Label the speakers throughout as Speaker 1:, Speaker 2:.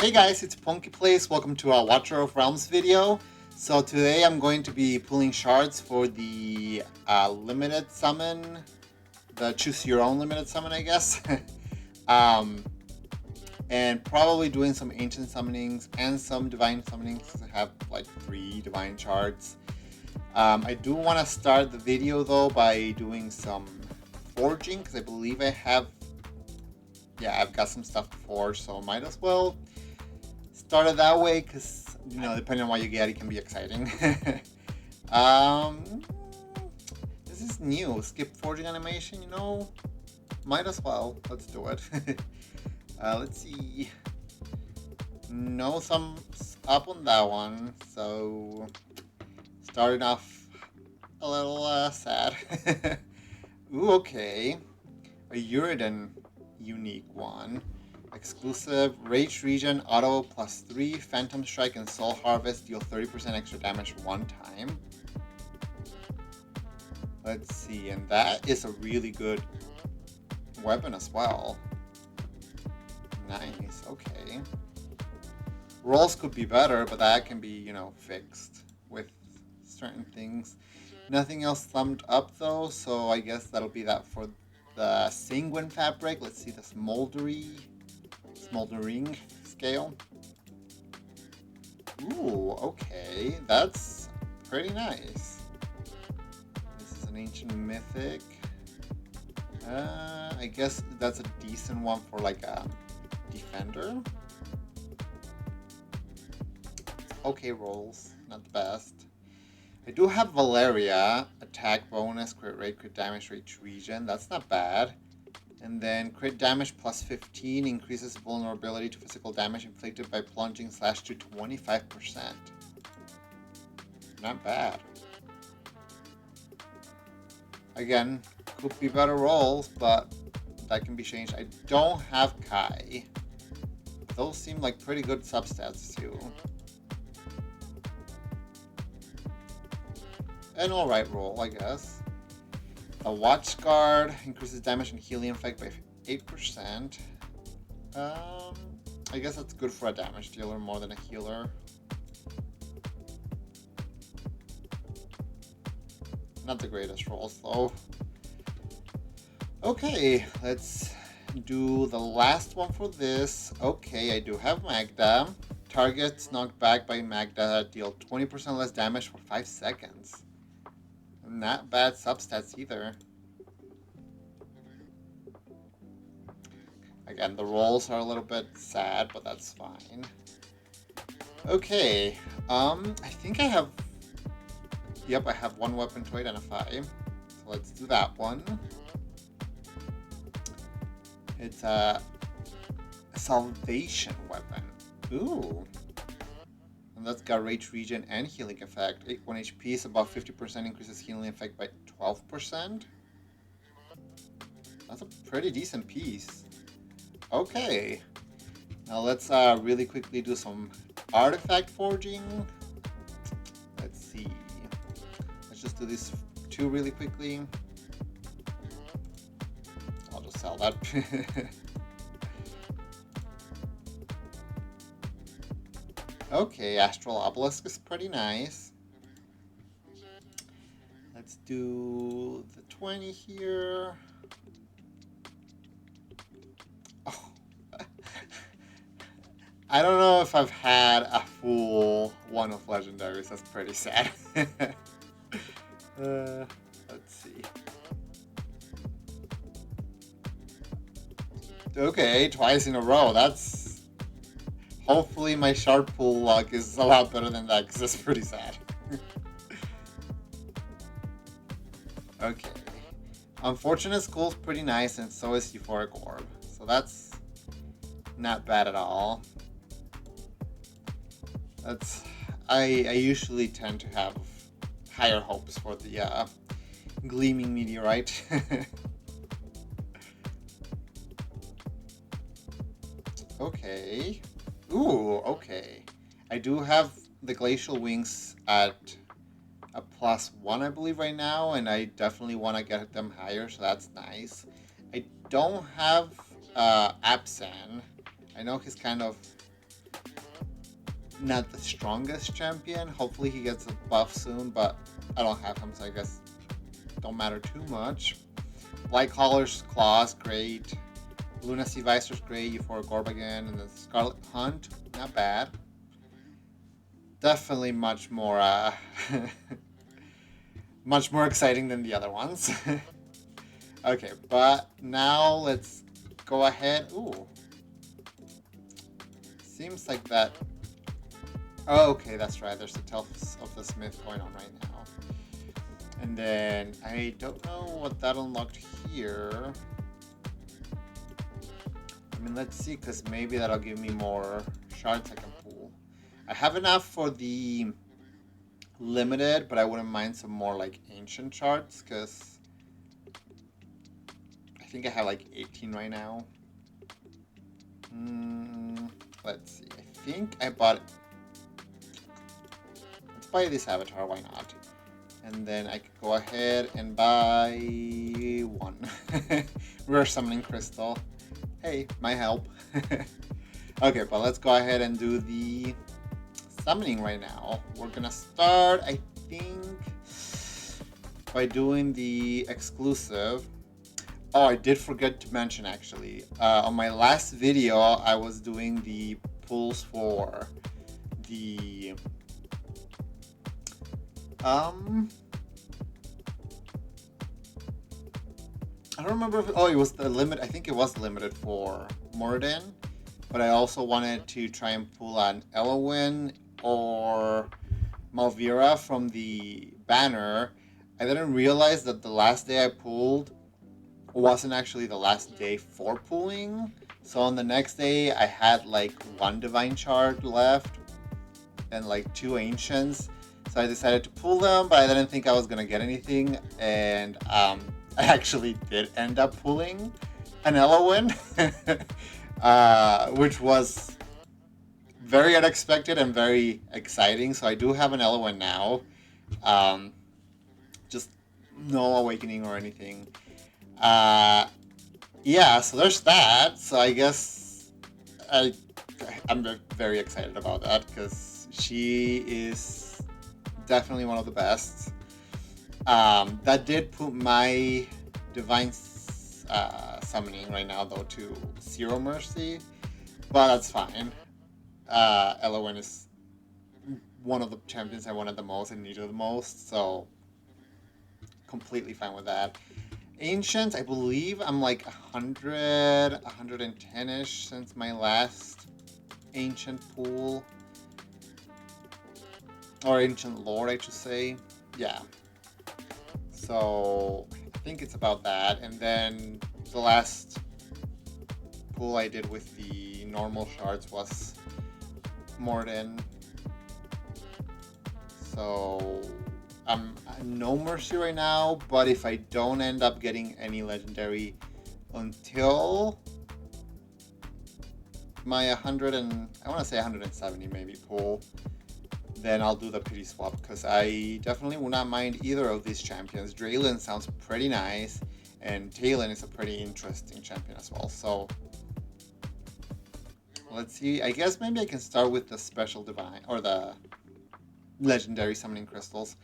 Speaker 1: Hey guys, it's PonkyPlays. Welcome to our Watcher of Realms video. So today I'm going to be pulling shards for the limited summon, the choose your own limited summon, I guess. And probably doing some ancient summonings and some divine summonings. I have like 3 divine shards. I do want to start the video though by doing some forging because I believe I have, I've got some stuff to forge, so might as well start it that way because, you know, depending on what you get, it can be exciting. This is new. Skip forging animation, you know, might as well. Let's do it. Let's see. No thumbs up on that one, so starting off a little sad. Ooh, okay. A Uridan unique one. Exclusive Rage Regen Auto +3 Phantom Strike and Soul Harvest deal 30% extra damage one time. Let's see, and that is a really good weapon as well. Nice, okay. Rolls could be better, but that can be, you know, fixed with certain things. Nothing else thumbed up though, so I guess that'll be that for the Sanguine fabric. Let's see the Smoldering scale. Ooh, okay, that's pretty nice. This is an ancient mythic. I guess that's a decent one for like a defender. Okay rolls, not the best. I do have Valeria, attack bonus, crit rate, crit damage, rage regen. That's not bad. And then crit damage +15 increases vulnerability to physical damage inflicted by plunging slash to 25%. Not bad. Again, could be better rolls, but that can be changed. I don't have Kai. Those seem like pretty good substats too. An alright roll, I guess. A Watch Guard increases damage and healing effect by 8%. I guess that's good for a damage dealer more than a healer. Not the greatest rolls though. Okay, let's do the last one for this. Okay, I do have Magda. Targets knocked back by Magda deal 20% less damage for 5 seconds. Not bad substats either. Again, the rolls are a little bit sad, but that's fine. Okay, I think I have... Yep, I have one weapon to identify. So let's do that one. It's a salvation weapon. Ooh. And that's got rage regen and healing effect. 1 HP is about 50% increases healing effect by 12%. That's a pretty decent piece. Okay. Now let's really quickly do some artifact forging. Let's see. Let's just do these 2 really quickly. I'll just sell that. Okay, Astral Obelisk is pretty nice. Let's do the 20 here. Oh. I don't know if I've had a full one of legendaries. That's pretty sad. Let's see. Okay, twice in a row. That's... Hopefully my shard pool luck is a lot better than that, because that's pretty sad. Okay. Unfortunate Skull's pretty nice, and so is Euphoric Orb. So that's not bad at all. That's... I usually tend to have higher hopes for the Gleaming Meteorite. Okay. Ooh, okay. I do have the Glacial Wings at a +1, I believe, right now, and I definitely want to get them higher, so that's nice. I don't have Absan. I know he's kind of not the strongest champion. Hopefully he gets a buff soon, but I don't have him, so I guess don't matter too much. Light Collar's Claws, great. Lunacy Visor's great. Euphoric Orb again, and the Scarlet Hunt, not bad. Definitely much more much more exciting than the other ones. Okay, but now let's go ahead. Ooh. Seems like that. Oh, okay, that's right. There's the Tales of the Smith going on right now. And then I don't know what that unlocked here. I mean, let's see, because maybe that'll give me more shards I can pull. I have enough for the limited, but I wouldn't mind some more like ancient shards, because I think I have like 18 right now. Let's see. I think I bought. Let's buy this avatar. Why not? And then I could go ahead and buy one. Rare Summoning Crystal. Hey, my help. Okay, but let's go ahead and do the summoning right now. We're gonna start, I think, by doing the exclusive. Oh, I did forget to mention actually. On my last video, I was doing the pulls for the I don't remember if it was the limit. I think it was limited for Moradin, but I also wanted to try and pull an Elowin or Malvira from the banner. I didn't realize that the last day I pulled wasn't actually the last day for pulling. So on the next day, I had like one Divine Shard left and like 2 Ancients. So I decided to pull them, but I didn't think I was gonna get anything, and I actually did end up pulling an Elowin, which was very unexpected and very exciting. So I do have an Elowin now, just no awakening or anything. Yeah, so there's that. So I guess I'm very excited about that, because she is definitely one of the best. That did put my divine summoning right now though to 0 mercy, but that's fine. Elowin is one of the champions I wanted the most and needed the most, so completely fine with that. Ancients, I believe I'm like 100, 110-ish since my last ancient pool. Or Ancient Lord, I should say. Yeah. So I think it's about that. And then the last pull I did with the normal shards was Morden. So I'm no mercy right now, but if I don't end up getting any legendary until my 100 and I want to say 170 maybe pull, then I'll do the pity swap, because I definitely will not mind either of these champions. Draylen sounds pretty nice, and Talon is a pretty interesting champion as well. So let's see. I guess maybe I can start with the special divine or the legendary summoning crystals,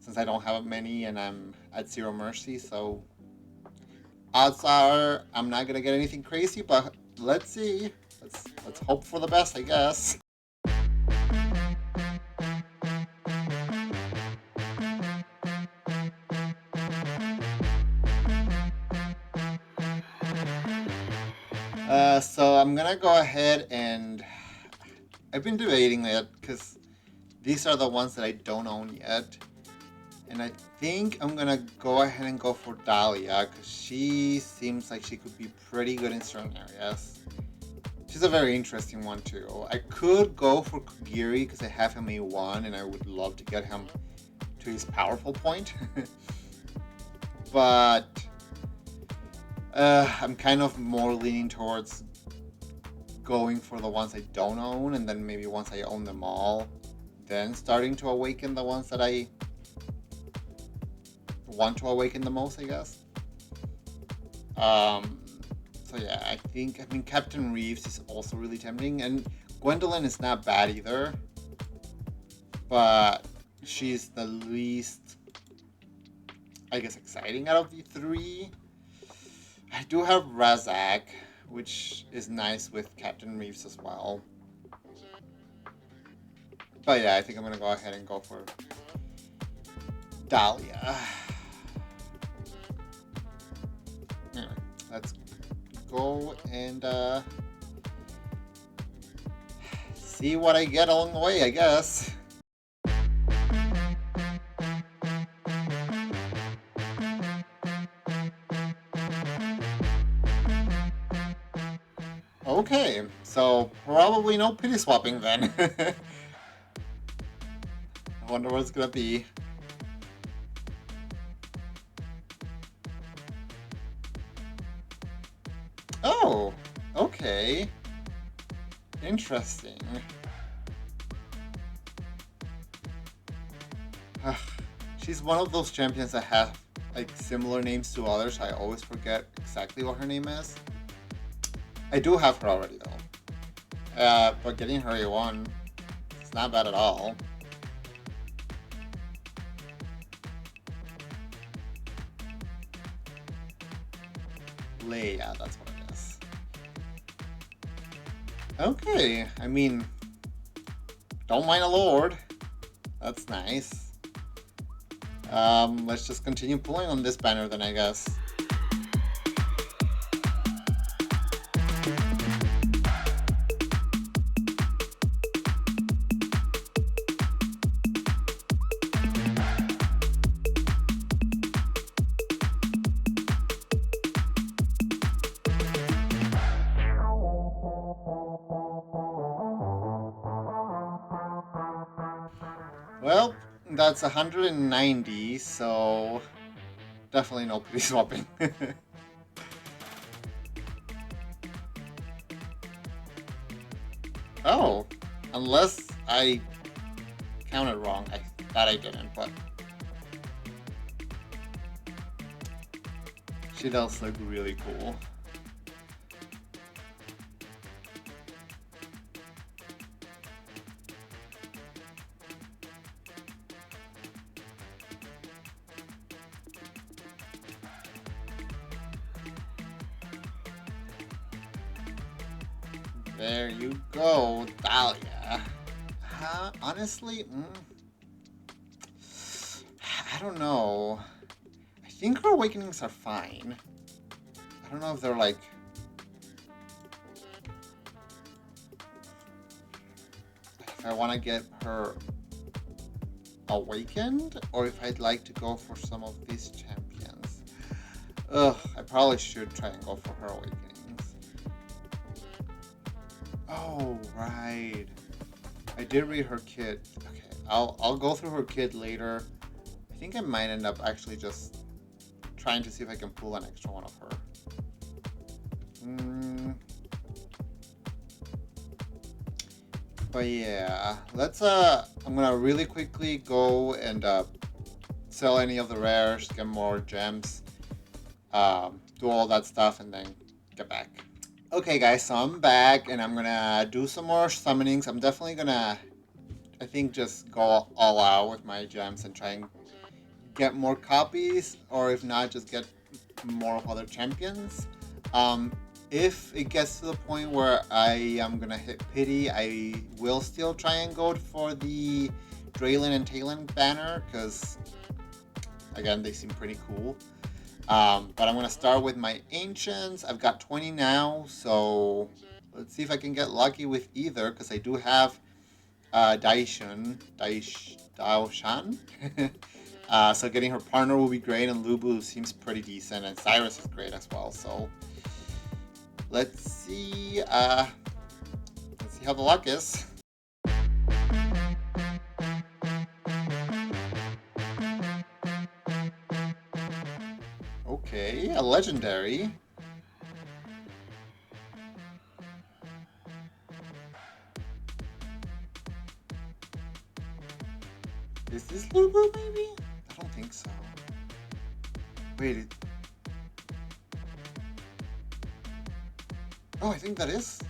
Speaker 1: since I don't have many and I'm at 0 mercy. So odds are I'm not gonna get anything crazy, but let's see. Let's hope for the best, I guess. So I'm gonna go ahead and I've been debating it, because these are the ones that I don't own yet, and I think I'm gonna go ahead and go for Dhalia, because she seems like she could be pretty good in certain areas. She's a very interesting one too. I could go for Kugiri because I have him A1 and I would love to get him to his powerful point. But I'm kind of more leaning towards going for the ones I don't own, and then maybe once I own them all, then starting to awaken the ones that I want to awaken the most, I guess. So yeah, I mean Captain Reeves is also really tempting, and Gwendolyn is not bad either. but she's the least, I guess, exciting out of the three. I do have Razak, which is nice with Captain Reeves as well. But yeah, I think I'm gonna go ahead and go for Dhalia. Anyway, let's go and see what I get along the way, I guess. Okay, so probably no pity swapping then. I wonder what it's gonna be. Oh, okay. Interesting. She's one of those champions that have like similar names to others. I always forget exactly what her name is. I do have her already though. But getting her A1, it's not bad at all. Leia, that's what it is. Okay, I mean, don't mind a lord. That's nice. Let's just continue pulling on this banner then, I guess. Well, that's 190, so definitely no pity swapping. Oh, unless I counted wrong. That I didn't, but she does look really cool. There you go, Dhalia. Honestly, I don't know. I think her awakenings are fine. I don't know if they're like... if I want to get her awakened, or if I'd like to go for some of these champions. Ugh, I probably should try and go for her awakenings. Oh, right. I did read her kit. Okay, I'll go through her kit later. I think I might end up actually just trying to see if I can pull an extra one of her. But yeah, let's I'm gonna really quickly go and sell any of the rares, get more gems, do all that stuff, and then get back. Okay guys, so I'm back and I'm gonna do some more summonings. I'm definitely gonna, I think, just go all out with my gems and try and get more copies, or if not, just get more of other champions. If it gets to the point where I am gonna hit pity, I will still try and go for the Draylin and Talon banner, because again, they seem pretty cool. But I'm going to start with my Ancients. I've got 20 now, so let's see if I can get lucky with either, because I do have Daishan. So getting her partner will be great, and Lubu seems pretty decent, and Cyrus is great as well. So let's see how the luck is. Okay, a legendary. Is this Lubu maybe? I don't think so. Wait. Oh, I think that is.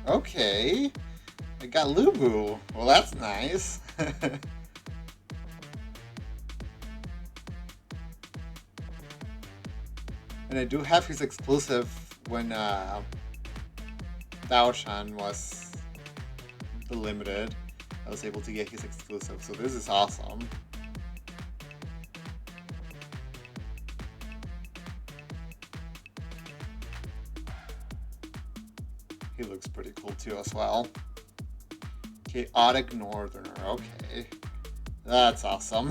Speaker 1: Okay. I got Lubu. Well, that's nice. And I do have his exclusive when Daoshan was the limited. I was able to get his exclusive, so this is awesome. He looks pretty cool too as well. Chaotic Northerner, okay. That's awesome.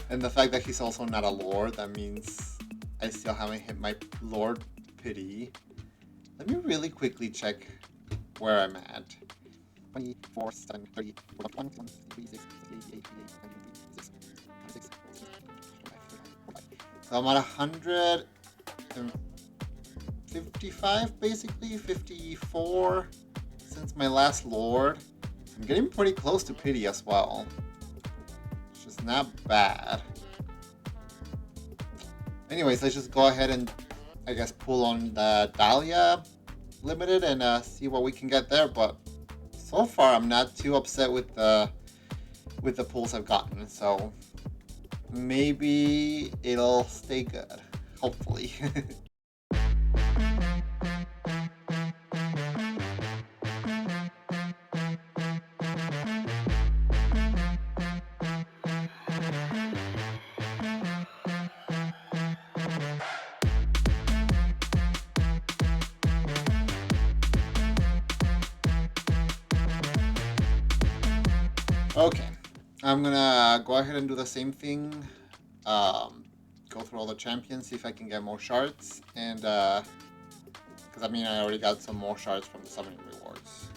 Speaker 1: And the fact that he's also not a Lord, that means I still haven't hit my Lord Pity. Let me really quickly check where I'm at. 24, 7, 30, 41, 36, 88, 86, so I'm at 155 basically, 54 since my last Lord. I'm getting pretty close to Pity as well. It's just not bad. Anyways, let's just go ahead and I guess pull on the Dhalia limited and see what we can get there. But so far, I'm not too upset with the pulls I've gotten. So maybe it'll stay good. Hopefully. Okay, I'm gonna go ahead and do the same thing. Go through all the champions, see if I can get more shards, and because I mean I already got some more shards from the summoning rewards.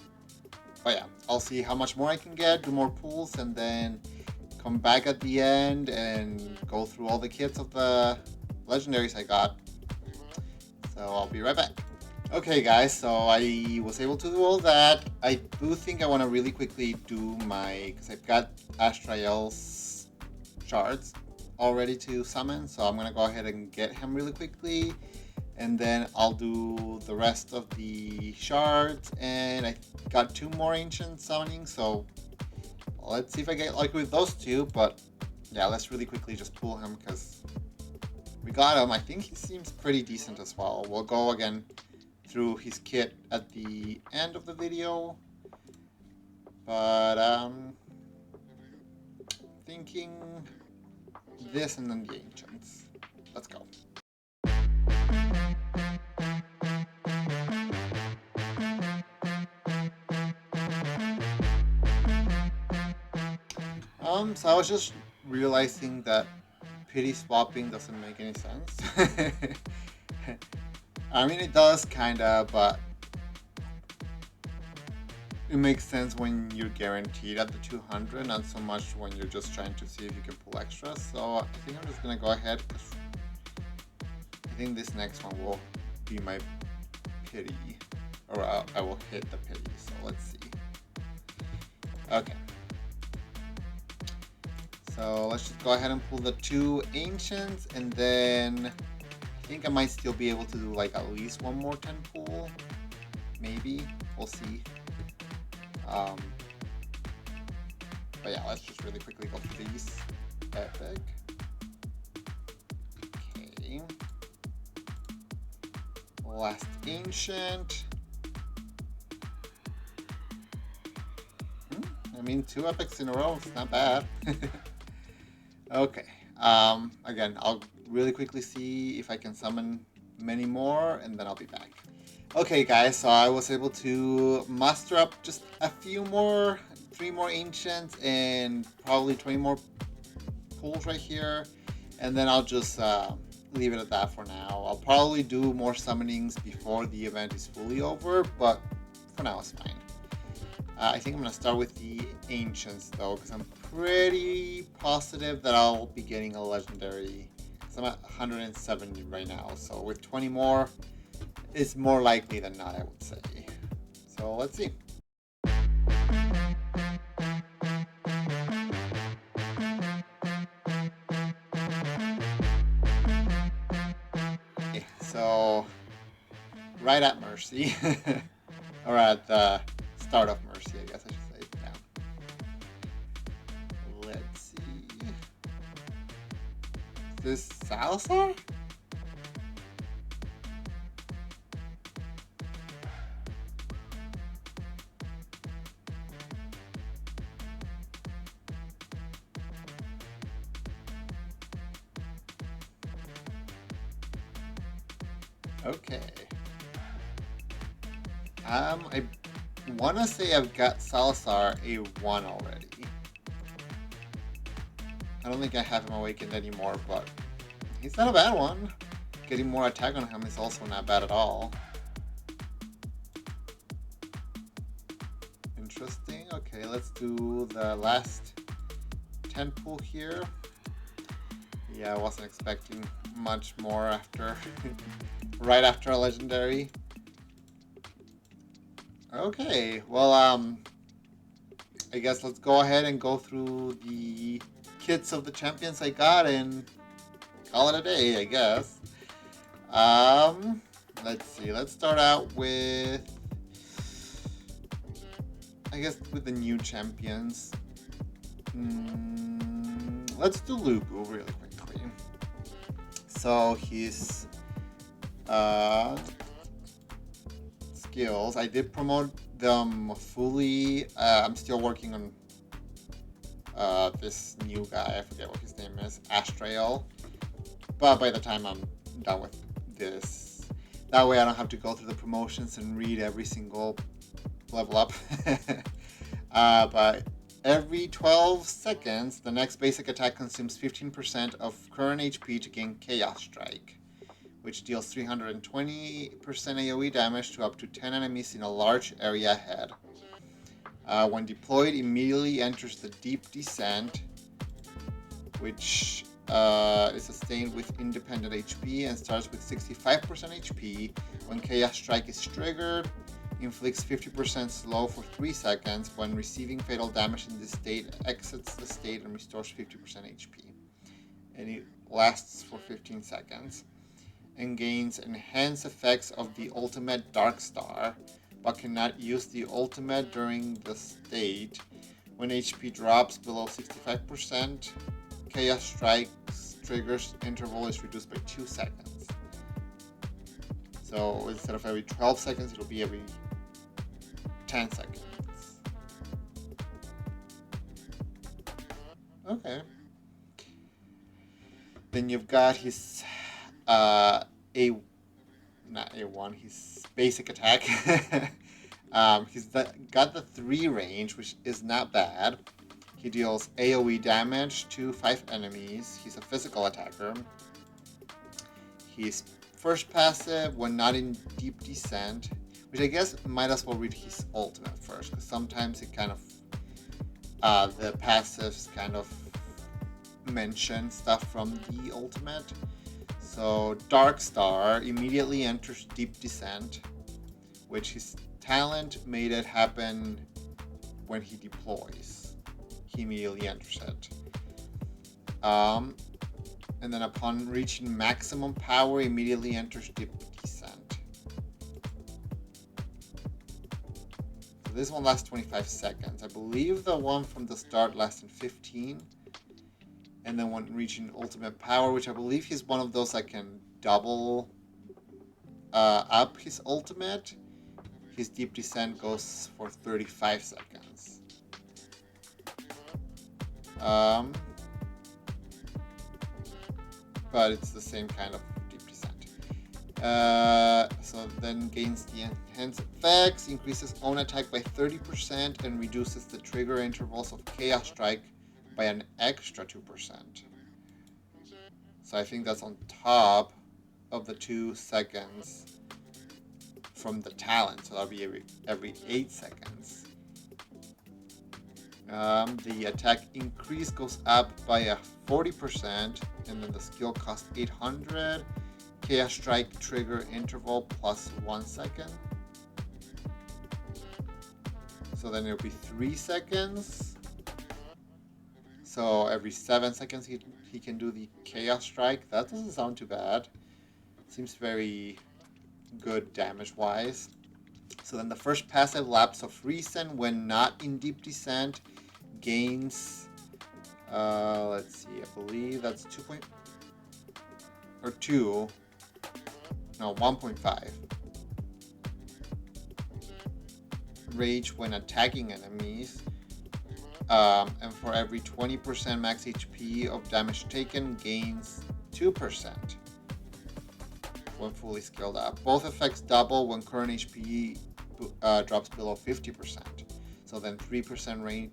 Speaker 1: But yeah, I'll see how much more I can get, do more pulls, and then come back at the end and go through all the kits of the legendaries I got. So I'll be right back. Okay guys, so I was able to do all that. I do think I want to really quickly do my, because I've got Astrael's shards all ready to summon, so I'm going to go ahead and get him really quickly, and then I'll do the rest of the shards, and I got 2 more ancient summoning, so let's see if I get lucky with those 2, but yeah, let's really quickly just pull him, because we got him. I think he seems pretty decent as well. We'll go again through his kit at the end of the video, but thinking this and then the ancients. Let's go. So I was just realizing that pity swapping doesn't make any sense. I mean, it does kinda, but it makes sense when you're guaranteed at the 200, not so much when you're just trying to see if you can pull extra. So I think I'm just gonna go ahead. I think this next one will be my pity, or I will hit the pity. So let's see. Okay. So let's just go ahead and pull the 2 ancients, and then I think I might still be able to do like at least 1 more 10 pull. Maybe. We'll see. But yeah, let's just really quickly go through these. Epic. Okay. Last ancient. I mean, 2 epics in a row, it's not bad. Okay. Again, I'll really quickly see if I can summon many more, and then I'll be back. Okay guys, so I was able to muster up just a few more, 3 more ancients, and probably 20 more pulls right here, and then I'll just leave it at that for now. I'll probably do more summonings before the event is fully over, but for now it's fine. I think I'm going to start with the ancients though, because I'm pretty positive that I'll be getting a legendary, because I'm at 170 right now, so with 20 more, it's more likely than not, I would say. So let's see. Okay, so right at Mercy. Or at the start of Mercy, I guess I should say. Yeah. Let's see. Is this Salazar? Okay. I want to say I've got Salazar A1 already. I don't think I have him awakened anymore, but he's not a bad one. Getting more attack on him is also not bad at all. Interesting. Okay, let's do the last 10 pull here. Yeah, I wasn't expecting much more after, right after a legendary. Okay, well, I guess let's go ahead and go through the kits of the champions I got and call it a day, I guess. Let's see. Let's start out with, I guess, with the new champions. Let's do Lubu really quickly. So his skills, I did promote them fully. I'm still working on this new guy. I forget what his name is, Astrael. But by the time I'm done with this, that way I don't have to go through the promotions and read every single level up. But every 12 seconds, the next basic attack consumes 15% of current HP to gain Chaos Strike, which deals 320% AoE damage to up to 10 enemies in a large area ahead. When deployed, immediately enters the Deep Descent, which is sustained with independent HP and starts with 65% HP. When Chaos Strike is triggered, inflicts 50% slow for 3 seconds. When receiving fatal damage in this state, exits the state and restores 50% HP. And it lasts for 15 seconds. And gains enhanced effects of the ultimate Dark Star, but cannot use the ultimate during the state. When HP drops below 65%, Chaos Strike's triggers interval is reduced by 2 seconds. So instead of every 12 seconds, it'll be every 10 seconds. Okay. Then you've got his not A1, his basic attack. He's got the 3 range, which is not bad. He deals AoE damage to 5 enemies. He's a physical attacker. His first passive, when not in Deep Descent, which I guess might as well read his ultimate first, because sometimes it kind of, the passives kind of mention stuff from the ultimate. So Dark Star immediately enters Deep Descent, which his talent made it happen when he deploys. He immediately enters it. And then upon reaching maximum power, immediately enters Deep Descent. So this one lasts 25 seconds. I believe the one from the start lasted 15. And then when reaching ultimate power, which I believe he's one of those that can double up his ultimate, his Deep Descent goes for 35 seconds. But it's the same kind of Deep Descent. So then gains the enhanced effects, increases own attack by 30%, and reduces the trigger intervals of Chaos Strike by an extra 2%. So I think that's on top of the 2 seconds from the talent. So that'll be every 8 seconds. The attack increase goes up by a 40%, and then the skill costs 800. Chaos Strike trigger interval plus 1 second. So then it'll be 3 seconds. So every 7 seconds he can do the Chaos Strike. That doesn't sound too bad. Seems very good damage-wise. So then the first passive, Lapse of Reason, when not in deep descent, gains, let's see, I believe that's 1.5. Rage when attacking enemies. And for every 20% max HP of damage taken, gains 2% when fully skilled up. Both effects double when current HP drops below 50%. So then 3%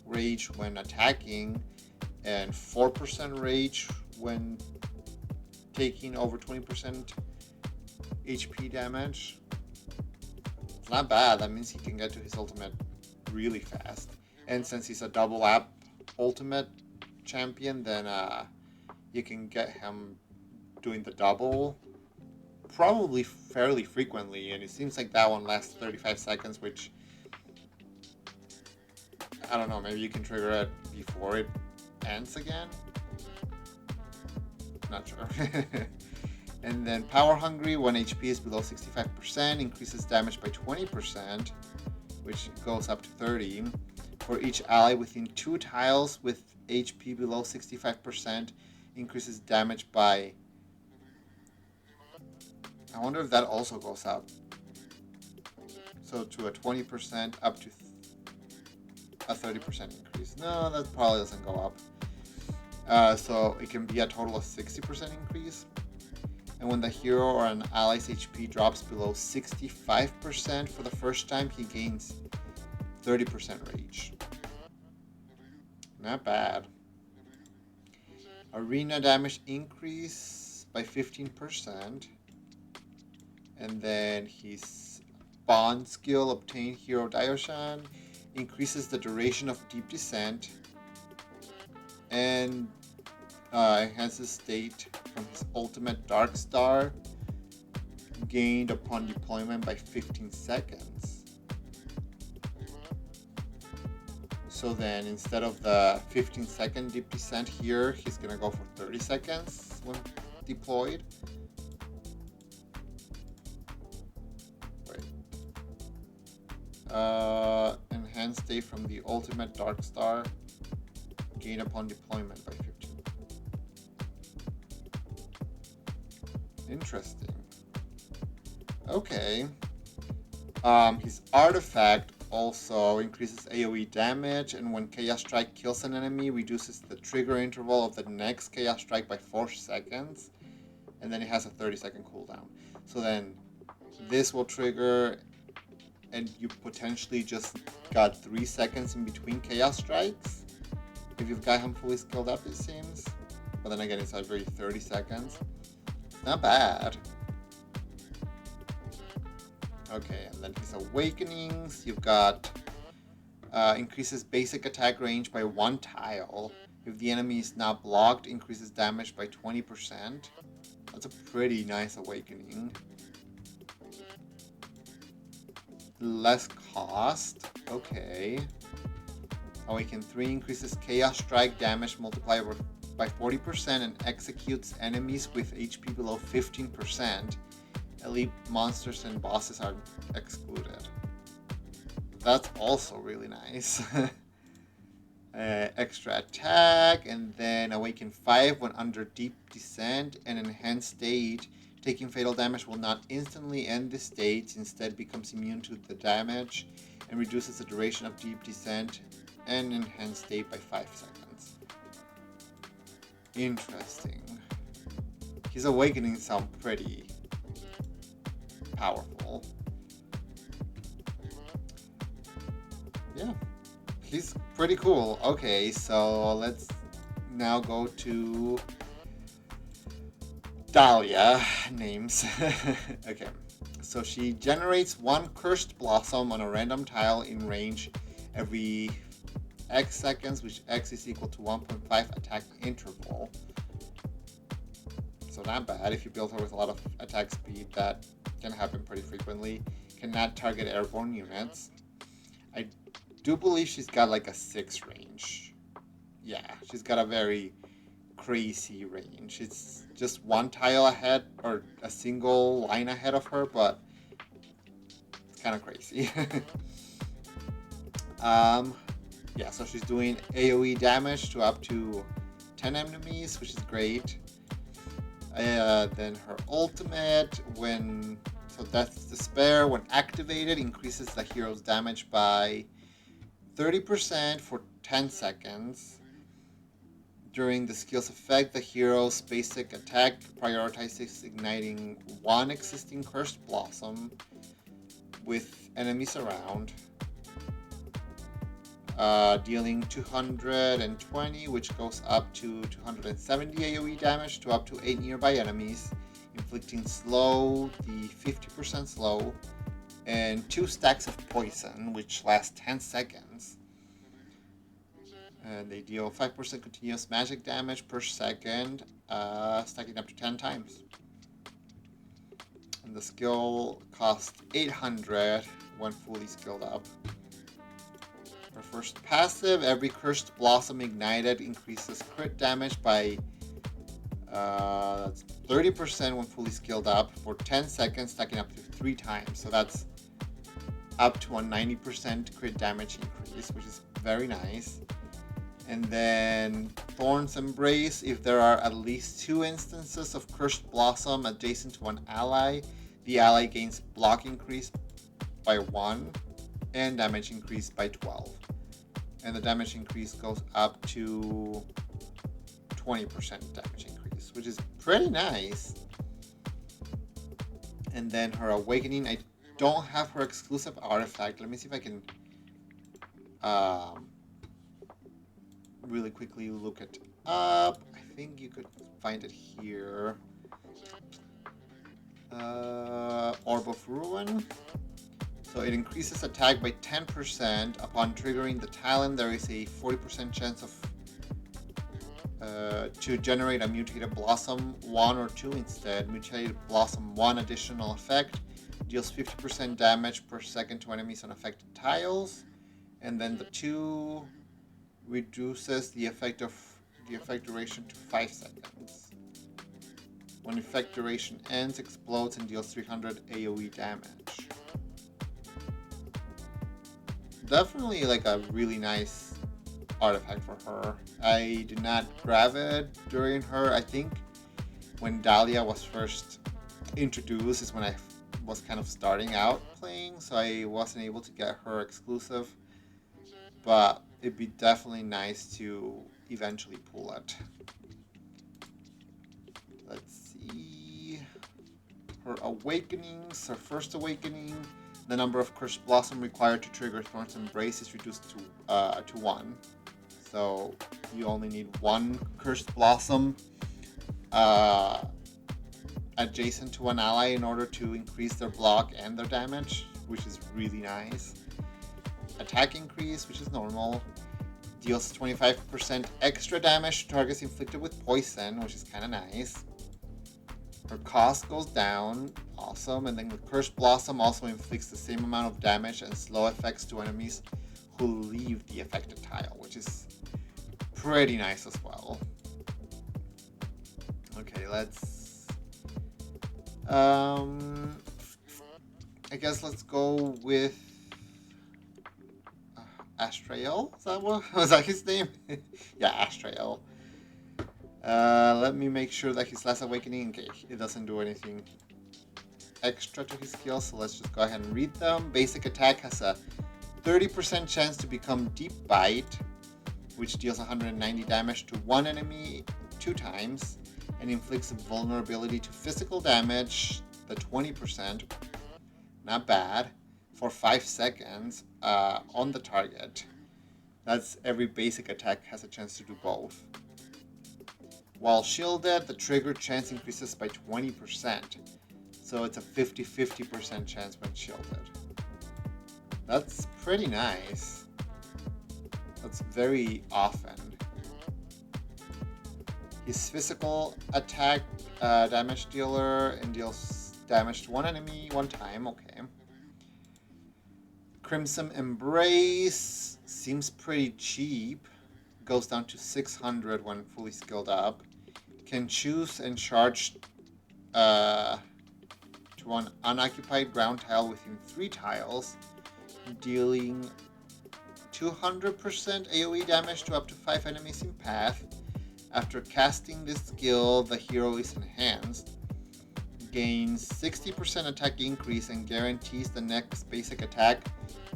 Speaker 1: rage when attacking, and 4% rage when taking over 20% HP damage. It's not bad. That means he can get to his ultimate really fast. And since he's a double app ultimate champion, then you can get him doing the double probably fairly frequently. And it seems like that one lasts 35 seconds, which, I don't know, maybe you can trigger it before it ends again? Not sure. And then Power Hungry, when HP is below 65%, increases damage by 20%, which goes up to 30. For each ally within 2 tiles with HP below 65%, increases damage by... I wonder if that also goes up. So to a 20% up to a 30% increase. No, that probably doesn't go up. So it can be a total of 60% increase. And when the hero or an ally's HP drops below 65% for the first time, he gains 30% rage. Not bad. Arena damage increase by 15%. And then his bond skill, obtain hero Dioshan, increases the duration of deep descent and enhances state from his ultimate Dark Star, gained upon deployment by 15 seconds. So then instead of the 15-second deep descent here, he's gonna go for 30 seconds when deployed. Enhanced state from the ultimate Dark Star, gain upon deployment by 15. Interesting. Okay. His artifact also increases AoE damage, and when Chaos Strike kills an enemy, reduces the trigger interval of the next Chaos Strike by 4 seconds, and then it has a 30-second cooldown. So then this will trigger, and you potentially just got 3 seconds in between Chaos Strikes if you've got him fully skilled up, it seems. But then again, it's every 30 seconds. Not bad. Okay, and then his awakenings, you've got increases basic attack range by 1 tile. If the enemy is not blocked, increases damage by 20%. That's a pretty nice awakening. Less cost. Okay. Awaken 3 increases Chaos Strike damage multiplier by 40% and executes enemies with HP below 15%. Elite monsters and bosses are excluded. That's also really nice. Extra attack, and then Awaken 5 when under deep descent and enhanced state. Taking fatal damage will not instantly end the state, instead becomes immune to the damage and reduces the duration of deep descent and enhanced state by 5 seconds. Interesting. His awakenings sound pretty powerful. Yeah, he's pretty cool. Okay, so let's now go to Dhalia names. Okay, so she generates 1 Cursed Blossom on a random tile in range every X seconds, which X is equal to 1.5 attack interval. So not bad. If you build her with a lot of attack speed, that can happen pretty frequently. Cannot target airborne units. I do believe she's got like a 6 range. Yeah, she's got a very crazy range. It's just one tile ahead, or a single line ahead of her, but it's kind of crazy. Yeah, so she's doing AoE damage to up to 10 enemies, which is great. Then her ultimate, so Death's Despair, when activated, increases the hero's damage by 30% for 10 seconds. During the skill's effect, the hero's basic attack prioritizes igniting one existing Cursed Blossom with enemies around, dealing 220, which goes up to 270 AoE damage to up to 8 nearby enemies, inflicting slow, the 50% slow, and 2 stacks of poison, which last 10 seconds. And they deal 5% continuous magic damage per second, stacking up to 10 times. And the skill costs 800 when fully skilled up. Her first passive, every Cursed Blossom ignited increases crit damage by 30% when fully skilled up for 10 seconds, stacking up to 3 times. So that's up to a 90% crit damage increase, which is very nice. And then Thorn's Embrace, if there are at least 2 instances of Cursed Blossom adjacent to an ally, the ally gains block increase by 1 and damage increase by 12. And the damage increase goes up to 20% damage increase, which is pretty nice. And then her Awakening, I don't have her exclusive artifact. Let me see if I can really quickly look it up. I think you could find it here. Orb of Ruin. So it increases attack by 10%. Upon triggering the talent, there is a 40% chance of to generate a Mutated Blossom 1 or 2 instead. Mutated Blossom 1 additional effect deals 50% damage per second to enemies on affected tiles. And then the 2 reduces the effect duration to 5 seconds. When effect duration ends, explodes and deals 300 AoE damage. Definitely like a really nice artifact for her. I did not grab it during her. I think when Dhalia was first introduced is when I was kind of starting out playing, so I wasn't able to get her exclusive. But it'd be definitely nice to eventually pull it. Let's see. Her awakenings, her first awakening, the number of Cursed Blossom required to trigger Thorn's Embrace is reduced to 1. So you only need 1 Cursed Blossom adjacent to an ally in order to increase their block and their damage, which is really nice. Attack increase, which is normal. Deals 25% extra damage to targets inflicted with poison, which is kind of nice. Her cost goes down, awesome. And then the Cursed Blossom also inflicts the same amount of damage and slow effects to enemies who leave the affected tile, which is pretty nice as well. Okay, let's... I guess let's go with Astrael. Is that what was that his name? Yeah, Astrael. Let me make sure that his last awakening, okay, it doesn't do anything extra to his skills, so let's just go ahead and read them. Basic attack has a 30% chance to become Deep Bite, which deals 190 damage to one enemy 2 times and inflicts vulnerability to physical damage, the 20%, not bad, for 5 seconds on the target. That's every basic attack has a chance to do both. While shielded, the trigger chance increases by 20%. So it's a 50-50% chance when shielded. That's pretty nice. That's very often. His physical attack damage dealer and deals damage to one enemy 1 time, okay. Crimson Embrace seems pretty cheap. Goes down to 600 when fully skilled up. can choose and charge to an unoccupied ground tile within 3 tiles, dealing 200% AoE damage to up to 5 enemies in path. After casting this skill, the hero is enhanced, gains 60% attack increase, and guarantees the next basic attack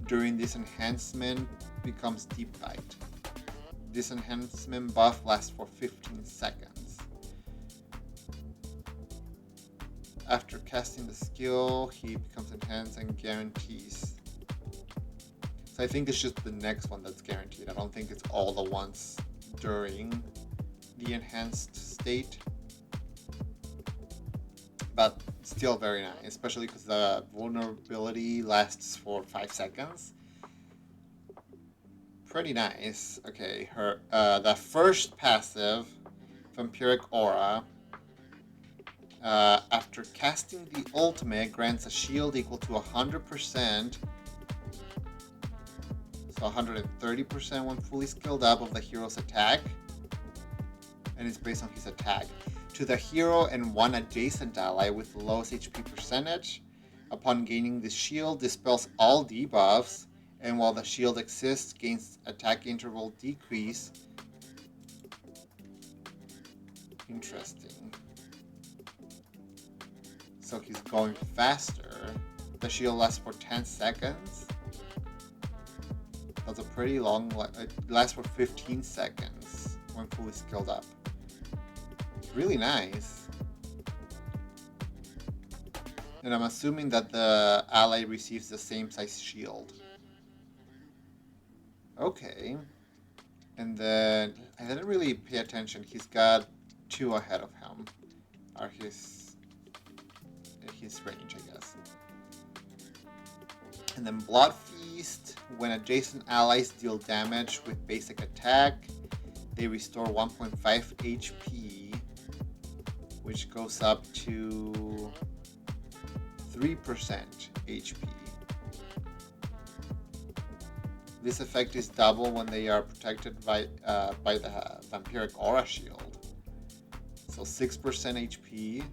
Speaker 1: during this enhancement becomes Deep Bite. This enhancement buff lasts for 15 seconds. After casting the skill, he becomes enhanced and guarantees. So I think it's just the next one that's guaranteed. I don't think it's all the ones during the enhanced state. But still very nice, especially because the vulnerability lasts for 5 seconds. Pretty nice. Okay, her the first passive, Vampiric Aura, after casting the ultimate, grants a shield equal to 100%, so 130% when fully skilled up of the hero's attack, and it's based on his attack, to the hero and one adjacent ally with the lowest HP percentage. Upon gaining the shield, dispels all debuffs, and while the shield exists, gains attack interval decrease. Interesting. So he's going faster. The shield lasts for 10 seconds. That's a pretty long... It lasts for 15 seconds when fully skilled up. Really nice. And I'm assuming that the ally receives the same size shield. Okay. And then I didn't really pay attention. He's got 2 ahead of him. Are his range, I guess. And then Blood Feast. When adjacent allies deal damage with basic attack, they restore 1.5 HP, which goes up to 3% HP. This effect is double when they are protected by the Vampiric Aura Shield. So 6% HP.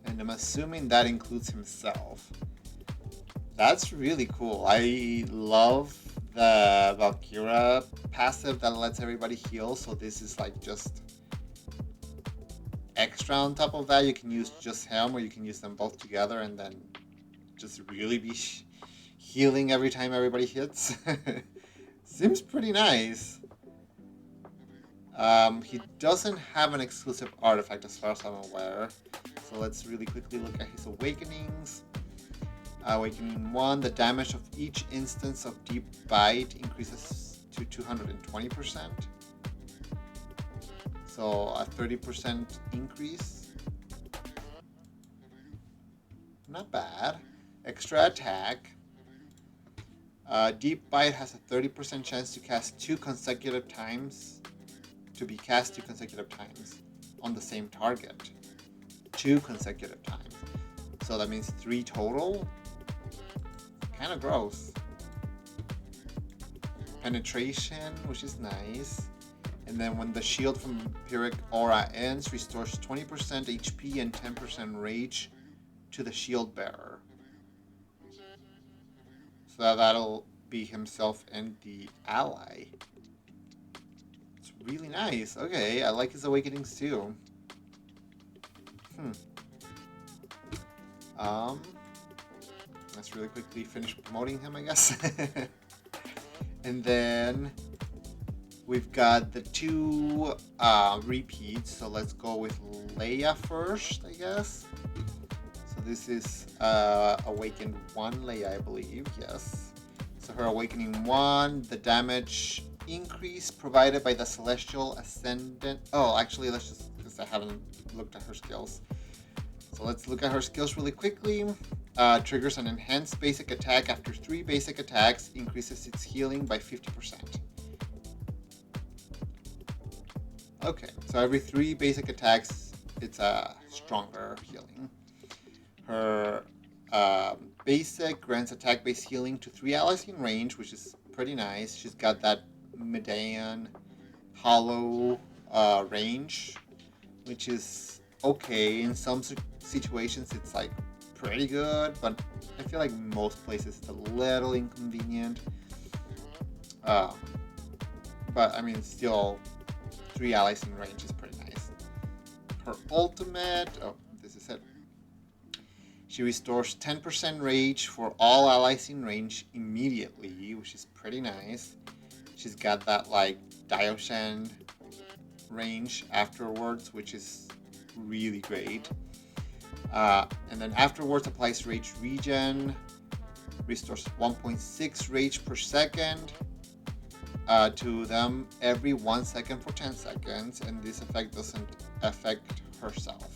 Speaker 1: And I'm assuming that includes himself. That's really cool. I love the Valkyria passive that lets everybody heal. So this is like just extra on top of that. You can use just him, or you can use them both together and then just really be healing every time everybody hits. Seems pretty nice. He doesn't have an exclusive artifact as far as I'm aware. So let's really quickly look at his awakenings. Awakening 1, the damage of each instance of Deep Bite increases to 220%. So a 30% increase. Not bad. Extra attack. Deep Bite has a 30% chance to cast 2 consecutive times. To be cast 2 consecutive times on the same target. 2 consecutive times. So that means 3 total. Kind of gross. Penetration, which is nice. And then when the shield from Vampiric Aura ends, restores 20% HP and 10% rage to the shield bearer. So that'll be himself and the ally. It's really nice. Okay, I like his awakenings too. Let's really quickly finish promoting him, I guess. And then we've got the 2 repeats. So let's go with Leia first, I guess. So this is Awakened 1 Leia, I believe. Yes. So her Awakening 1, the damage increase provided by the Celestial Ascendant. Oh, actually, let's just, because I haven't looked at her skills. So let's look at her skills really quickly. Triggers an enhanced basic attack after 3 basic attacks, increases its healing by 50%. Okay, so every 3 basic attacks, it's a stronger healing. Her basic grants attack-based healing to 3 allies in range, which is pretty nice. She's got that Medean Hollow range, which is okay. In some situations, it's like pretty good, but I feel like most places it's a little inconvenient. But I mean, still, 3 allies in range is pretty nice. Her ultimate, oh, this is it. She restores 10% rage for all allies in range immediately, which is pretty nice. She's got that like Dioshan range afterwards, which is really great. And then afterwards applies rage regen, restores 1.6 rage per second to them every 1 second for 10 seconds, and this effect doesn't affect herself.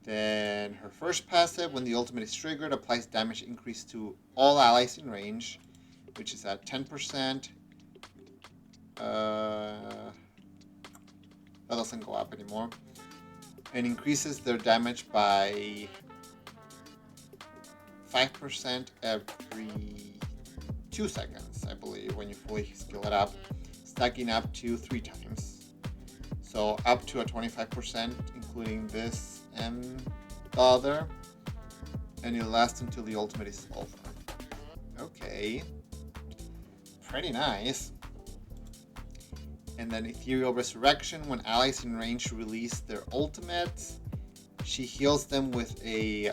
Speaker 1: Then her first passive, when the ultimate is triggered, applies damage increase to all allies in range, which is at 10%. That doesn't go up anymore. And increases their damage by 5% every 2 seconds, I believe, when you fully skill it up, stacking up to 3 times. So up to a 25%, including this and the other, and it'll last until the ultimate is over. Okay, pretty nice. And then Ethereal Resurrection, when allies in range release their ultimates, she heals them with a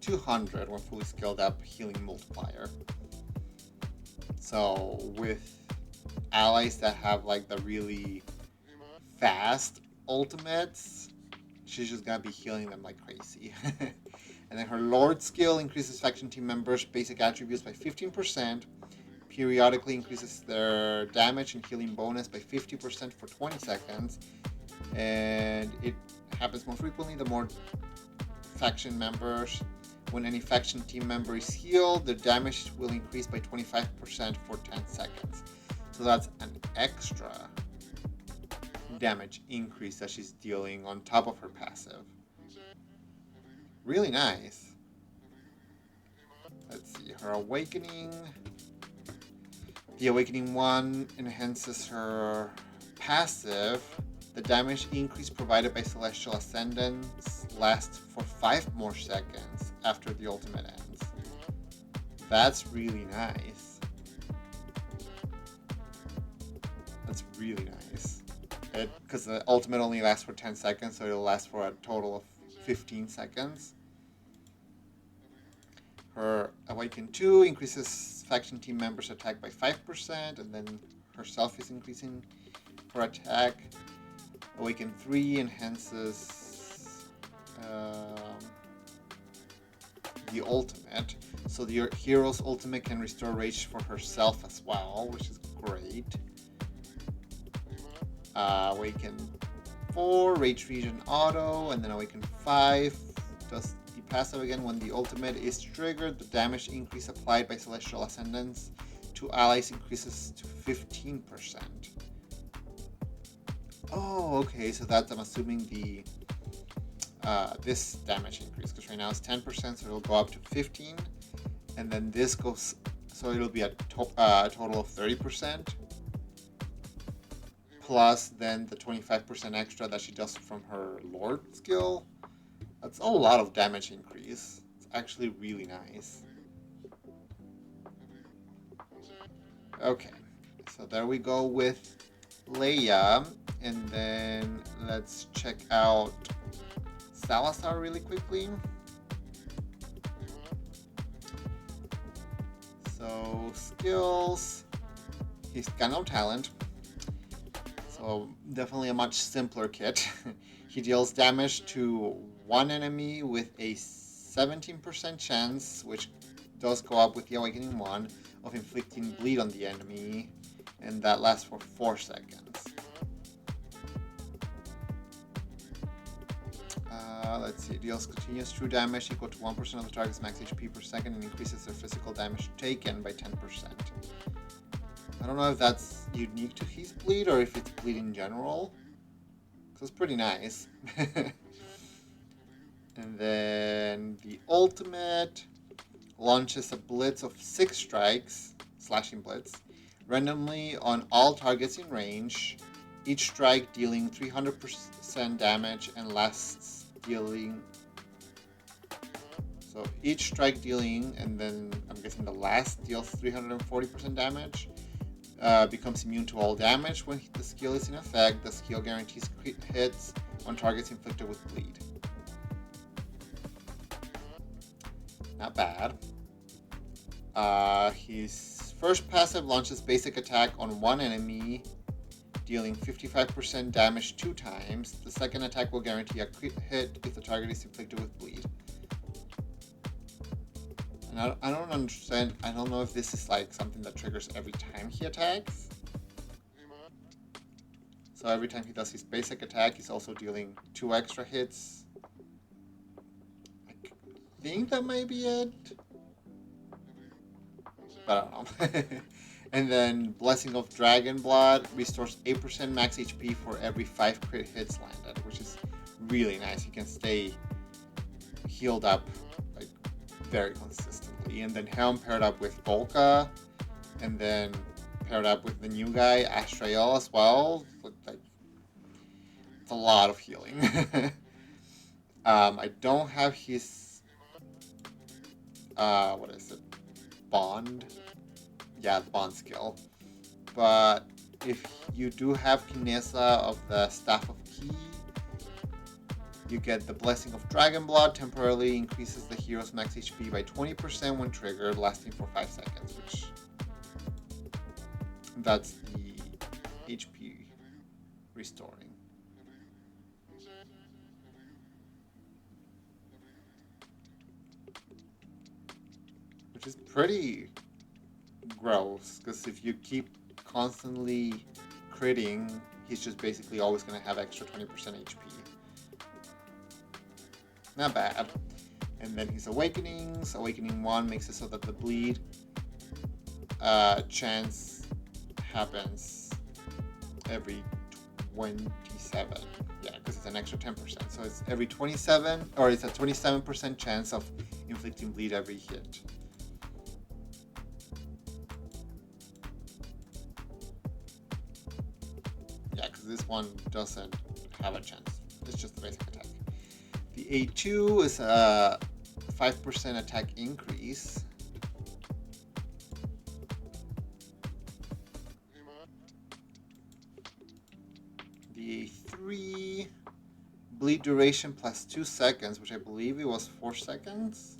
Speaker 1: 200 when fully skilled up healing multiplier. So with allies that have like the really fast ultimates, she's just gonna be healing them like crazy. And then her Lord skill increases faction team members' basic attributes by 15%, periodically increases their damage and healing bonus by 50% for 20 seconds, and it happens more frequently the more faction members. When any faction team member is healed, their damage will increase by 25% for 10 seconds. So that's an extra damage increase that she's dealing on top of her passive. Really nice. Let's see, her Awakening. The Awakening 1 enhances her passive. The damage increase provided by Celestial Ascendants lasts for 5 more seconds after the ultimate ends. That's really nice. That's really nice. Because the ultimate only lasts for 10 seconds, so it'll last for a total of 15 seconds. Her Awaken 2 increases faction team members' attack by 5%, and then herself is increasing her attack. Awaken 3 enhances the ultimate, so your hero's ultimate can restore rage for herself as well, which is great. Awaken 4, Rage Regen Auto, and then Awaken 5 does the passive again. When the ultimate is triggered, the damage increase applied by Celestial Ascendants to allies increases to 15%. Oh, okay, so that's, I'm assuming, the this damage increase, because right now it's 10%, so it'll go up to 15, and then this goes, so it'll be a total of 30%, plus then the 25% extra that she does from her Lord skill. That's a lot of damage increase. It's actually really nice. Okay, so there we go with Leia, and then let's check out Salazar really quickly. So skills, he's got no talent, so definitely a much simpler kit. He deals damage to one enemy with a 17% chance, which does go up with the Awakening 1, of inflicting bleed on the enemy, and that lasts for 4 seconds. Let's see, deals continuous true damage equal to 1% of the target's max HP per second and increases their physical damage taken by 10%. I don't know if that's unique to his bleed or if it's bleed in general, because it's pretty nice. And then the ultimate launches a blitz of 6 strikes, slashing blitz, randomly on all targets in range, each strike dealing 300% damage and lasts dealing. So each strike dealing, and then I'm guessing the last deals 340% damage, becomes immune to all damage when the skill is in effect. The skill guarantees crit hits on targets inflicted with bleed. Not bad. His first passive launches basic attack on one enemy, dealing 55% damage 2 times. The second attack will guarantee a crit hit if the target is inflicted with bleed. And I don't understand, I don't know if this is like something that triggers every time he attacks. So every time he does his basic attack, he's also dealing 2 extra hits. I think that might be it. But I don't know. And then Blessing of Dragon Blood restores 8% max HP for every 5 crit hits landed, which is really nice. You can stay healed up like very consistently. And then Helm paired up with Volca, and then paired up with the new guy Astrael as well. Like, it's a lot of healing. I don't have his what is it? Bond. Yeah, the bond skill. But if you do have Kinesa of the Staff of Ki, you get the Blessing of Dragon Blood, temporarily increases the hero's max HP by 20% when triggered, lasting for 5 seconds, which that's the HP restoring. Which is pretty gross, because if you keep constantly critting, he's just basically always going to have extra 20% HP. Not bad. And then his Awakenings. Awakening 1 makes it so that the bleed chance happens every 27. Yeah, because it's an extra 10%. So it's every 27, or it's a 27% chance of inflicting bleed every hit. Yeah, because this one doesn't have a chance. It's just the basic attack. The A2 is a 5% attack increase. The A3, bleed duration plus 2 seconds, which I believe it was 4 seconds.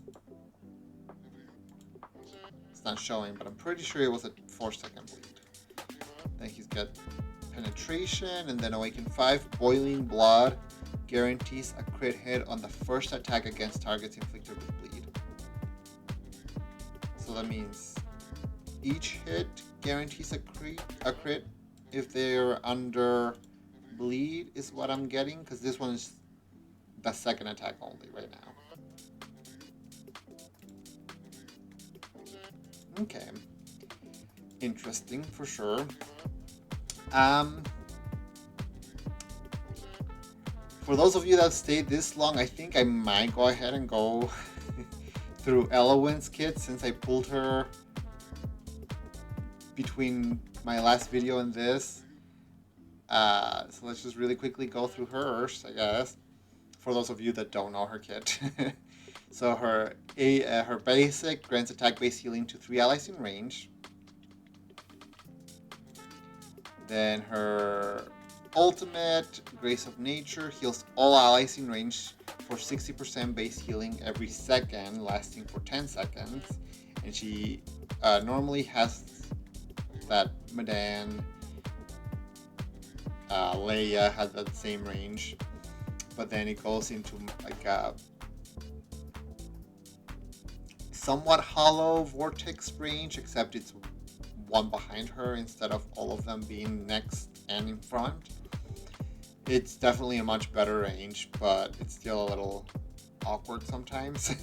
Speaker 1: It's not showing, but I'm pretty sure it was a 4-second bleed. Then he's got penetration, and then Awaken 5, boiling blood, guarantees a crit hit on the first attack against targets inflicted with bleed. So that means each hit guarantees a crit if they're under bleed, is what I'm getting, because this one is the second attack only right now. Okay. Interesting for sure. For those of you that stayed this long, I think I might go ahead and go through Elowin's kit, since I pulled her between my last video and this. So let's just really quickly go through hers, I guess, for those of you that don't know her kit. So her basic grants attack-based healing to 3 allies in range. Then her ultimate, Grace of Nature, heals all allies in range for 60% base healing every second, lasting for 10 seconds. And she normally has that Madan, Leia has that same range, but then it goes into like a somewhat hollow vortex range, except it's one behind her instead of all of them being next and in front. It's definitely a much better range, but it's still a little awkward sometimes.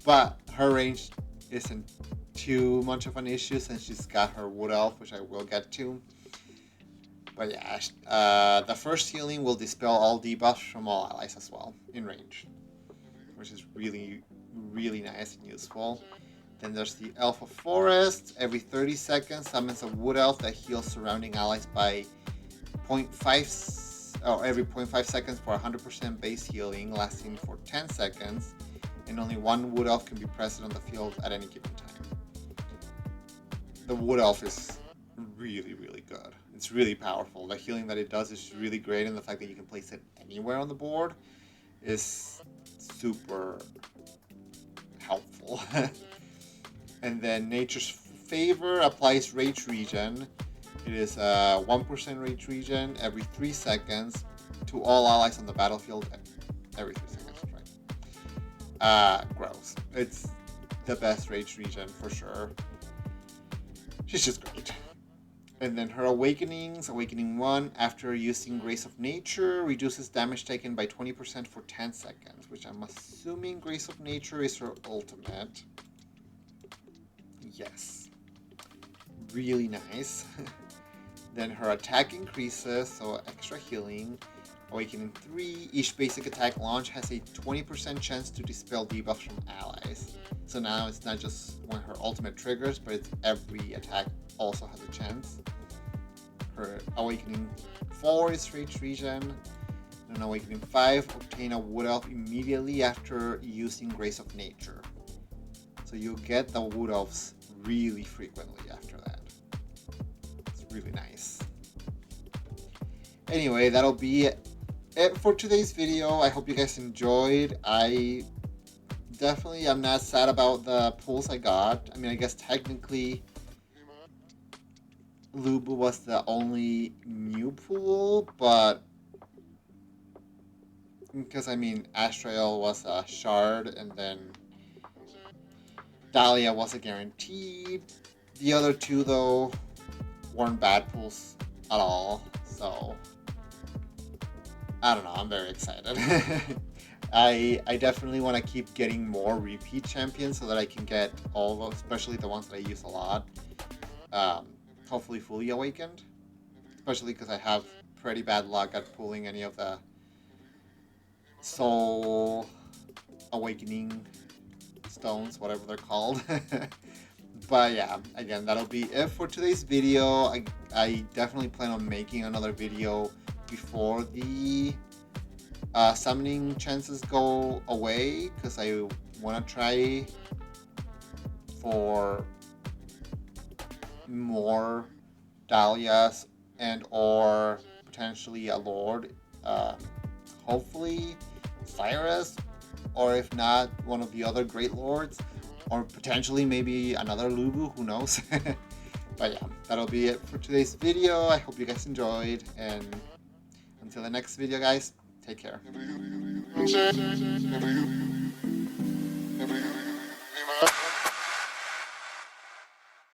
Speaker 1: But her range isn't too much of an issue since she's got her Wood Elf, which I will get to. But yeah, the first healing will dispel all debuffs from all allies as well in range, which is really, really nice and useful. Then there's the Elf of Forest. Every 30 seconds summons a wood elf that heals surrounding allies by 0.5 or every 0.5 seconds for 100% base healing, lasting for 10 seconds, and only one wood elf can be present on the field at any given time. The wood elf is really, really good. It's really powerful. The healing that it does is really great, and the fact that you can place it anywhere on the board is super helpful. And then Nature's Favor applies Rage Regen. It is a 1% Rage Regen every 3 seconds to all allies on the battlefield every 3 seconds, right? Gross. It's the best Rage Regen for sure. She's just great. And then her Awakenings, Awakening 1, after using Grace of Nature, reduces damage taken by 20% for 10 seconds, which I'm assuming Grace of Nature is her ultimate. Yes. Really nice. Then her attack increases, so extra healing. Awakening 3, each basic attack launch has a 20% chance to dispel debuffs from allies. So now it's not just when her ultimate triggers, but it's every attack also has a chance. Her Awakening 4 is Rage Regen. And Awakening 5, obtain a Wood Elf immediately after using Grace of Nature. So you get the Wood Elves really frequently after that. It's really nice. Anyway, that'll be it for today's video. I hope you guys enjoyed. I definitely am not sad about the pulls I got. I mean, I guess technically Lubu was the only new pool, but because I mean Astrael was a shard and then Dhalia was a guaranteed. The other two though weren't bad pulls at all, so I don't know, I'm very excited. I definitely want to keep getting more repeat champions so that I can get all those, especially the ones that I use a lot, hopefully fully awakened, especially because I have pretty bad luck at pulling any of the soul awakening stones, whatever they're called. But yeah, again, that'll be it for today's video. I definitely plan on making another video before the summoning chances go away, because I want to try for more Dhalias and or potentially a Lord, hopefully Cyrus, or if not, one of the other Great Lords, or potentially maybe another Lubu, who knows. But yeah, that'll be it for today's video. I hope you guys enjoyed, and until the next video, guys, take care.